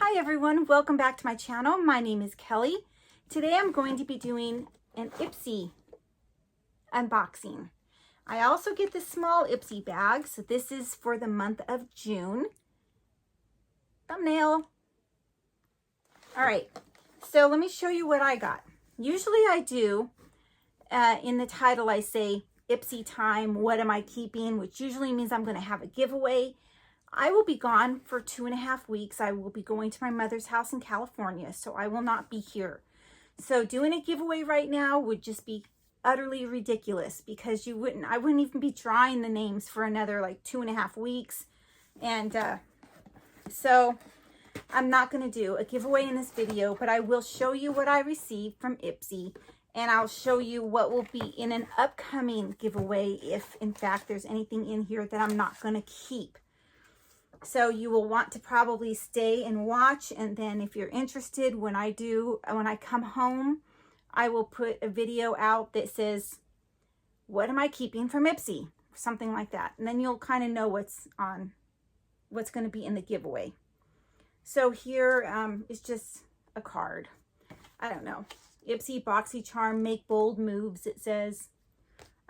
Hi everyone, welcome back to my channel. My name is Kelly. Today I'm going to be doing an Ipsy unboxing. I also get this small Ipsy bag, so this is for the month of June. Thumbnail. All right, so let me show you what I got. Usually I do, in the title I say Ipsy time, what am I keeping, which usually means I'm going to have a giveaway. I will be gone for 2.5 weeks. I will be going to my mother's house in California, so I will not be here. So doing a giveaway right now would just be utterly ridiculous because I wouldn't even be drawing the names for another like 2.5 weeks. And so I'm not going to do a giveaway in this video, but I will show you what I received from Ipsy, and I'll show you what will be in an upcoming giveaway if in fact there's anything in here that I'm not going to keep. So you will want to probably stay and watch, and then if you're interested, when I come home, I will put a video out that says, what am I keeping from Ipsy? Something like that. And then you'll kind of know what's going to be in the giveaway. So here is just a card. I don't know. Ipsy BoxyCharm, make bold moves, it says.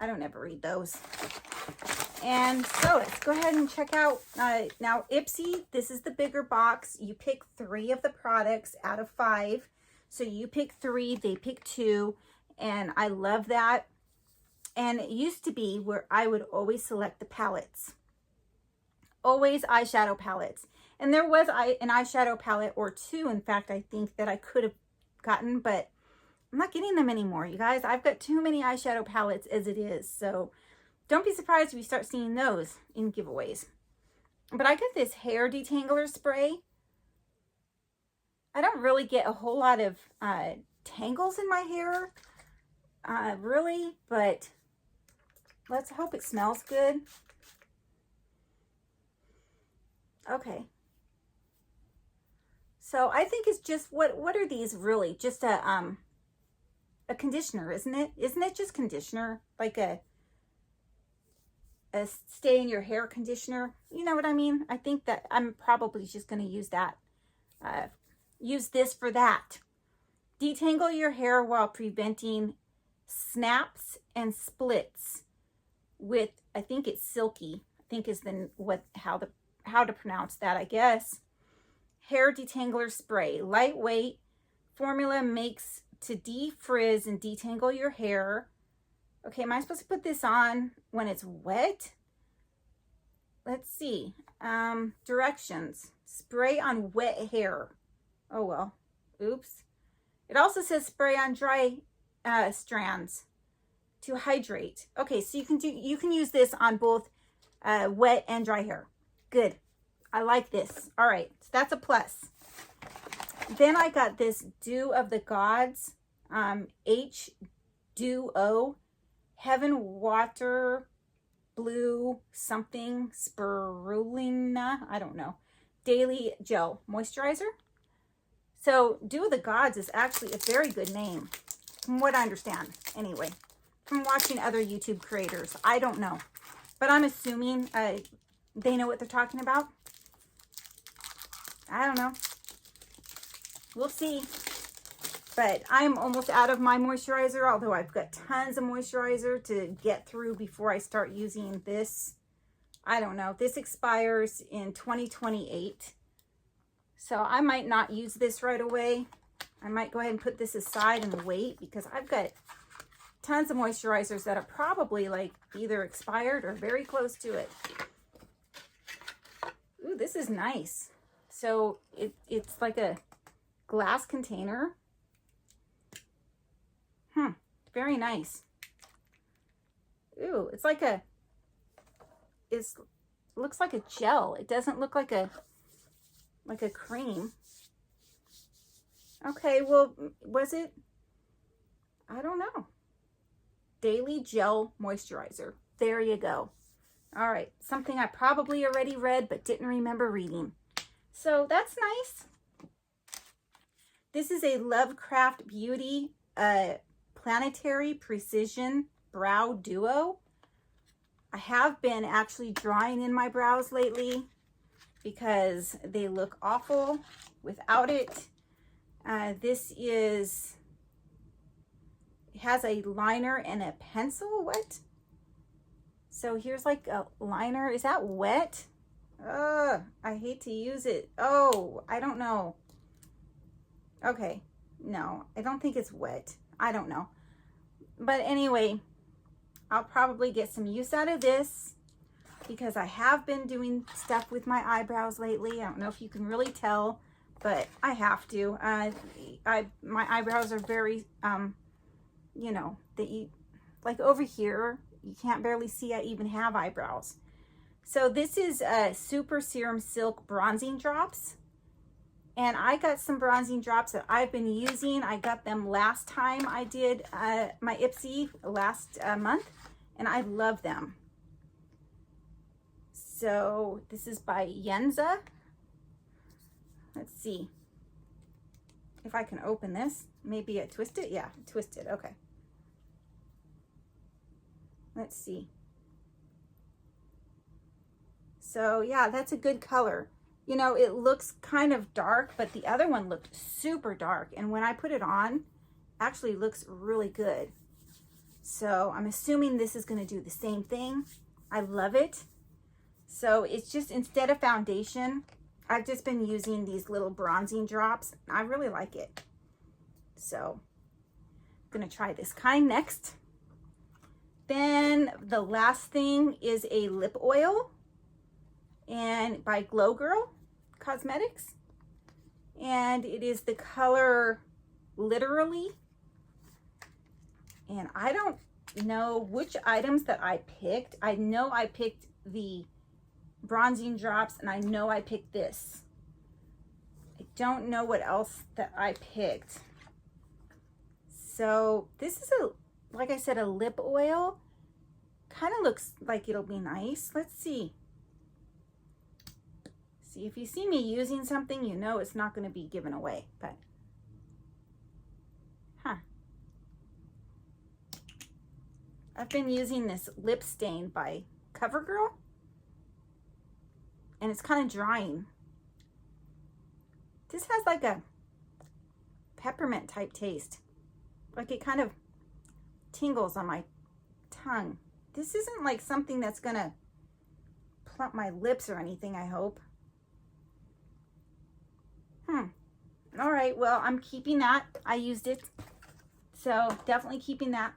I don't ever read those. And so let's go ahead and check out, now Ipsy, this is the bigger box. You pick 3 of the products out of 5. So you pick 3, they pick 2, and I love that. And it used to be where I would always select the palettes. Always eyeshadow palettes. And there was an eyeshadow palette or 2, in fact, I think that I could have gotten, but I'm not getting them anymore, you guys. I've got too many eyeshadow palettes as it is, so don't be surprised if you start seeing those in giveaways. But I got this hair detangler spray. I don't really get a whole lot of tangles in my hair, really, but let's hope it smells good. Okay. So I think it's just, what are these really? Just a conditioner, isn't it? Isn't it just conditioner? Like a stay in your hair conditioner, you know what I mean? I think that I'm probably just going to use that, use this for that. Detangle your hair while preventing snaps and splits with, I think it's silky, I think is how to pronounce that, I guess. Hair detangler spray, lightweight formula, makes to defrizz and detangle your hair. Okay, am I supposed to put this on when it's wet? Let's see. Directions. Spray on wet hair. Oh, well. Oops. It also says spray on dry strands to hydrate. Okay, so you can use this on both wet and dry hair. Good. I like this. All right, so that's a plus. Then I got this Dew of the Gods H2O Heaven Water Blue something spirulina, I don't know, daily gel moisturizer. So Dew of the Gods is actually a very good name from what I understand, anyway, from watching other YouTube creators. I don't know, but I'm assuming they know what they're talking about. I don't know, we'll see. But I'm almost out of my moisturizer, although I've got tons of moisturizer to get through before I start using this. I don't know. This expires in 2028. So I might not use this right away. I might go ahead and put this aside and wait because I've got tons of moisturizers that are probably like either expired or very close to it. Ooh, this is nice. So it's like a glass container. Very nice. Ooh, it's like looks like a gel. It doesn't look like a cream. Okay, well, was it? I don't know. Daily Gel Moisturizer. There you go. All right, something I probably already read but didn't remember reading. So that's nice. This is a Lovecraft Beauty Planetary Precision Brow Duo. I have been actually drawing in my brows lately because they look awful without it. This is, it has a liner and a pencil. What? So here's like a liner. Is that wet? I hate to use it. Oh, I don't know. Okay, no, I don't think it's wet. I don't know. But anyway, I'll probably get some use out of this because I have been doing stuff with my eyebrows lately. I don't know if you can really tell, but I have to. My eyebrows are very, you know, like over here, you can't barely see I even have eyebrows. So this is Super Serum Silk Bronzing Drops. And I got some bronzing drops that I've been using. I got them last time I did my Ipsy last month, and I love them. So this is by Yenza. Let's see if I can open this. Maybe I twist it. Yeah, twist it. Okay. Let's see. So yeah, that's a good color. You know, it looks kind of dark, but the other one looked super dark. And when I put it on, actually looks really good. So I'm assuming this is going to do the same thing. I love it. So it's just, instead of foundation, I've just been using these little bronzing drops. I really like it. So I'm going to try this kind next. Then the last thing is a lip oil, and by Glow Girl Cosmetics, and it is the color Literally. And I don't know which items that I picked. I know I picked the bronzing drops, and I know I picked this. I don't know what else that I picked. So this is like I said, a lip oil. Kind of looks like it'll be nice. Let's see. See, if you see me using something, you know it's not going to be given away. But, I've been using this lip stain by CoverGirl, and it's kind of drying. This has like a peppermint type taste. Like it kind of tingles on my tongue. This isn't like something that's gonna plump my lips or anything, I hope. All right, well, I'm keeping that. I used it, so definitely keeping that.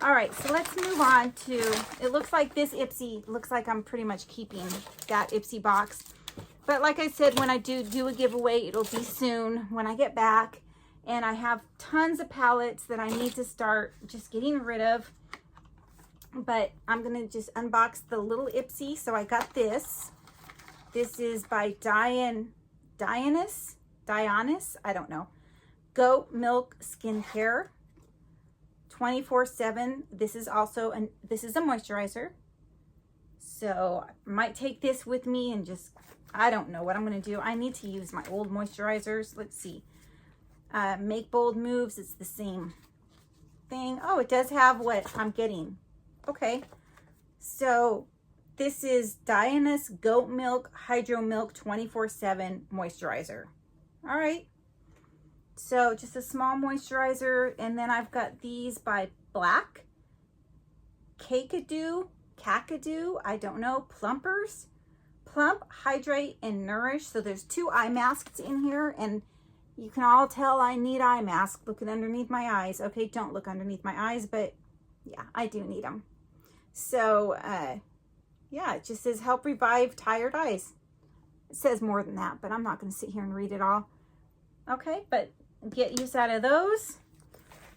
All right, so let's move on to, it looks like this Ipsy, looks like I'm pretty much keeping that Ipsy box. But like I said, when I do a giveaway, it'll be soon when I get back. And I have tons of palettes that I need to start just getting rid of. But I'm going to just unbox the little Ipsy. So I got this. This is by Dionys, I don't know. Goat Milk Skincare. 24/7. This is also this is a moisturizer. So I might take this with me and just, I don't know what I'm going to do. I need to use my old moisturizers. Let's see. Make Bold Moves. It's the same thing. Oh, it does have what I'm getting. Okay. So this is Dionys Goat Milk Hydro Milk 24/7 Moisturizer. All right. So just a small moisturizer. And then I've got these by Black. Kakadu, I don't know, Plumpers. Plump, Hydrate, and Nourish. So there's 2 eye masks in here, and you can all tell I need eye mask. Looking underneath my eyes. Okay, don't look underneath my eyes, but yeah, I do need them. So, yeah, it just says help revive tired eyes. It says more than that, but I'm not going to sit here and read it all. Okay, but get use out of those.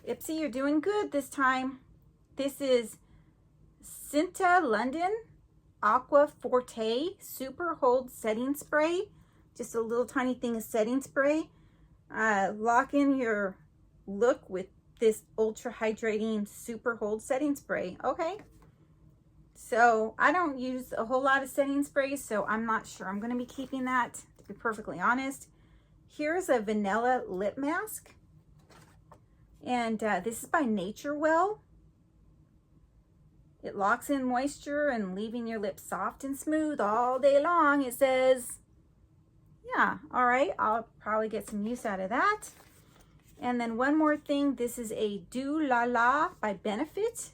Ipsy, you're doing good this time. This is Cinta London Aqua Forte Super Hold Setting Spray. Just a little tiny thing of setting spray. Lock in your look with this ultra hydrating super hold setting spray. Okay. So I don't use a whole lot of setting sprays, so I'm not sure I'm going to be keeping that, to be perfectly honest. Here's a vanilla lip mask. And this is by Nature Well. It locks in moisture and leaving your lips soft and smooth all day long, it says. Yeah, all right. I'll probably get some use out of that. And then one more thing. This is a Do La La by Benefit.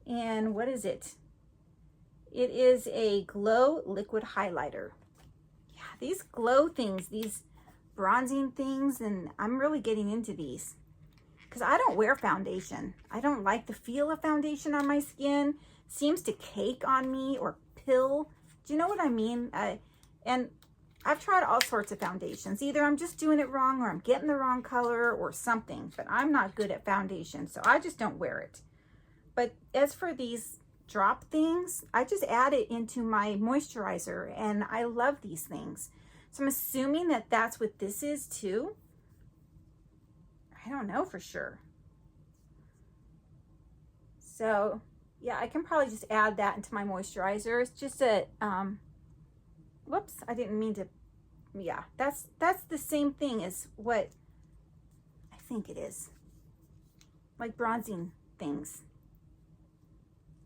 And what is it? It is a glow liquid highlighter. Yeah, these glow things, these bronzing things, and I'm really getting into these because I don't wear foundation. I don't like the feel of foundation on my skin. It seems to cake on me or pill. Do you know what I mean? And I've tried all sorts of foundations. Either I'm just doing it wrong or I'm getting the wrong color or something, but I'm not good at foundation, so I just don't wear it. But as for these drop things, I just add it into my moisturizer, and I love these things. So I'm assuming that that's what this is too. I don't know for sure. So yeah, I can probably just add that into my moisturizer. It's just a, whoops, I didn't mean to, yeah, that's the same thing as what I think it is. Like bronzing things.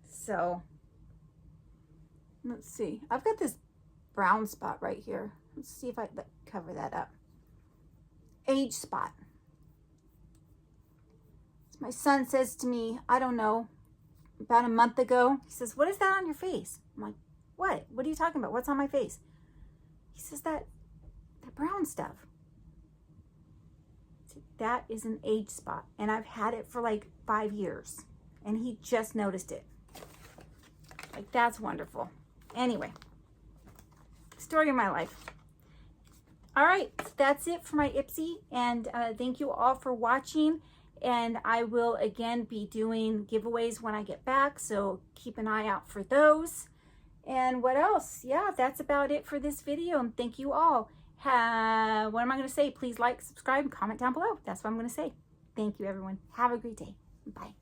So let's see. I've got this brown spot right here. Let's see if I cover that up. Age spot. My son says to me, I don't know, about a month ago, he says, what is that on your face? I'm like, what? What are you talking about? What's on my face? He says, that brown stuff. See, that is an age spot. And I've had it for like 5 years. And he just noticed it. Like, that's wonderful. Anyway, story of my life. All right, that's it for my Ipsy. And thank you all for watching. And I will again be doing giveaways when I get back. So keep an eye out for those. And what else? Yeah, that's about it for this video. And thank you all. What am I going to say? Please like, subscribe, and comment down below. That's what I'm going to say. Thank you, everyone. Have a great day. Bye.